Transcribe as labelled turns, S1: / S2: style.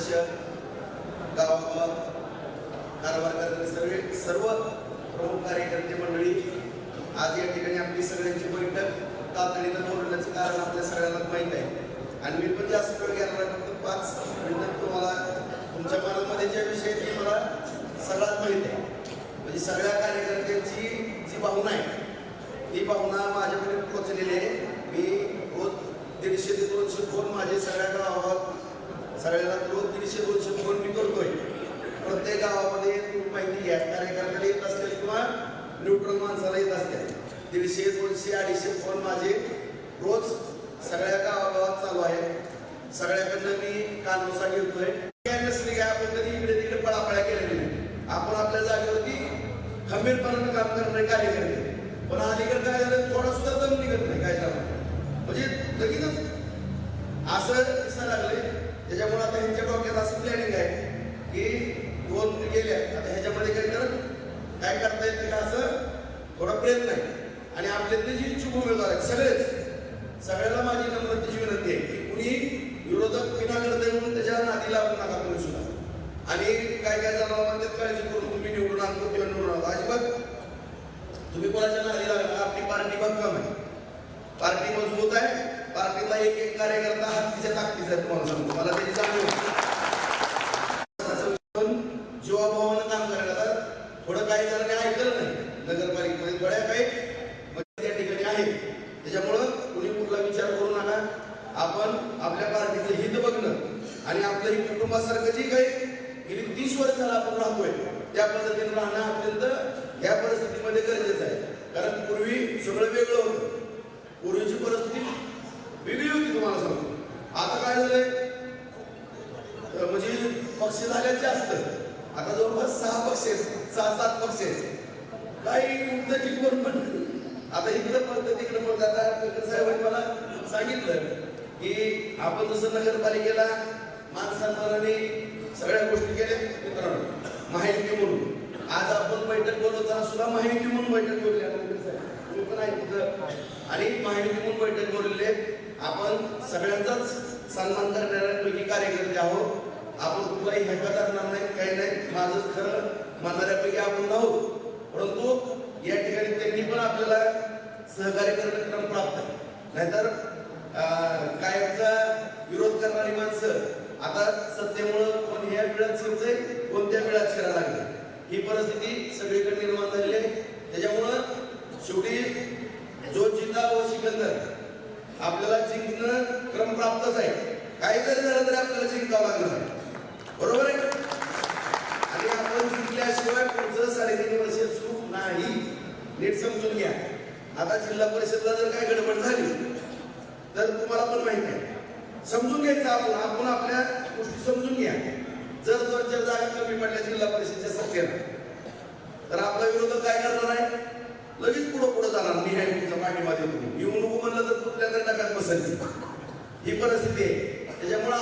S1: सदस्य, गावागावात कारभार करणारे सर्व प्रमुख कार्यकर्ते मंडळी, आज या ठिकाणी आपली सगळ्यांची बैठक तातडीनं बोलवण्याचं कारण आपल्या सगळ्यांना माहीत आहे. आणि मी पण जास्त वेळ घेणार आहे, फक्त 5 मिनिटात तुम्हाला तुमच्या मनामध्ये ज्या विषयी मला सगळ्यात माहीत आहे, म्हणजे सगळ्या कार्यकर्त्यांची जी भावना आहे ही भावना माझ्यापर्यंत पोहोचलेली आहे. मी रोज 150 ते 200 फोन माझे सगळ्या गावात सगळ्यांना रोज 150-200 फोन मी करतोय. प्रत्येक गावामध्ये माहिती घ्या, कार्यकर्त्याला येत असतील किंवा न्यूट्रल माणसाला येत असतील. 150, 200, 250 फोन माझे रोज सगळ्या गावागावात चालू आहे. सगळ्याकडनं मी कानोसा घेतोय. नसली काय आपण कधी इकडे तिकडे पळापळ्या केलेली नाही. आपण आपल्या जागेवरती खंबीरपणाने काम करणारे कार्यकर्ते. पण अलीकडे काय झालं, थोडा सुद्धा दम निघत नाही. काय झालं म्हणजे लगेचच असं दिसायला लागले. त्याच्यामुळे आता ह्यांच्या डोक्यात असं प्लॅनिंग आहे की 2 गेल्या आता ह्याच्यामध्ये काही तर काय करता येतं का असं थोडा प्रयत्न आहे. आणि आपल्यातले जी इच्छुक उमेदवार आहेत सगळ्याला माझी नम्रतेची विनंती आहे की कुणी विरोधक विना करते म्हणून त्याच्या नादी लागू नका तुम्ही सुद्धा. आणि काय जणांना म्हणतात काळजी करून तुम्ही निवडून आणतो किंवा निवडून आणतो, अजिबात तुम्ही कोणाच्या नादी लागला. आपली पार्टी भक्कम आहे, पार्टी मजबूत आहे. पार्टीला एक कार्यकर्ता हत्तीच्या ताकदीचा आहे. तुम्हाला सांगतो, मला त्याची जाणीव जीवाभावानं काम करायला. थोडं काही जणांनी ऐकलं नाही नगरपालिकेमध्ये, थोड्या काही त्या ठिकाणी आहे. त्याच्यामुळं कुणी कुठला विचार करू नका. आपण आपल्या पार्टीचं हित बघणं आणि आपलं ही कुटुंबासारखं जी काही गेली 30 वर्ष झालं आपण राहतोय त्या पद्धतीने राहणं अत्यंत या परिस्थितीमध्ये गरजेचं आहे. कारण पूर्वी सगळं वेगळं होतं. पूर्वीची परिस्थिती वेगळी होती, तुम्हाला सांगतो. आता काय झालंय, म्हणजे पक्ष झाल्याचे जास्त. आता जवळपास 6 पक्ष आहेत, 6-7 पक्ष आहेत. काही उलट करून पण आता इकडं पडतं तिकडं पडतं. आता साहेबांनी मला सांगितलं की आपण जसं नगरपालिकेला मानसन्मानाने सगळ्या गोष्टी केल्या मित्रांनो, माहिती म्हणून आज आपण बैठक बोलवताना सुद्धा माहिती म्हणून बैठक बोलली. पण आहे तिथं आणि माहिती म्हणून बैठक बोललेले. आपण सगळ्यांचाच सन्मान करणाऱ्यापैकी कार्यकर्ते आहोत. आपण कुठलाही हेका करणार नाही, काही नाही. माझं खरं म्हणणाऱ्यापैकी आपण आहोत. परंतु या ठिकाणी त्यांनी पण आपल्याला सहकार्य करणं क्रम प्राप्त आहे. नाहीतर कायमचा विरोध करणारी माणसं आता सत्तेमुळं कोण ह्या वेळात शिरतंय, कोणत्या वेळात शिरायला लागले. ही परिस्थिती सगळीकडे निर्माण झालेली आहे. त्याच्यामुळं शेवटी जो जिंदा व सिकंदर आपल्याला जिंकणं क्रम प्राप्तच आहे. काही जरी झालं तरी आपल्याला जिंकावं लागणार आहे, बरोबर आहे. आणि आपण जिंकल्याशिवाय पुढचं 3.5 वर्ष सुरू नाही. नीट समजून घ्या. आता जिल्हा परिषदला जर काय गडबड झाली तर तुम्हाला पण माहिती आहे, समजून घ्यायचं. आपण आपल्या गोष्टी समजून घ्या. जर 2-4 जागा कमी पडल्या जिल्हा परिषदेच्या सत्तेला तर आपला विरोधक काय करणार आहे, लगेच पुढं जाणार. मी आहे तुमच्या पाठीमागे, येऊ नको म्हणलं तर कुठल्या तरी नकात बसायची ही परिस्थिती आहे. त्याच्यामुळे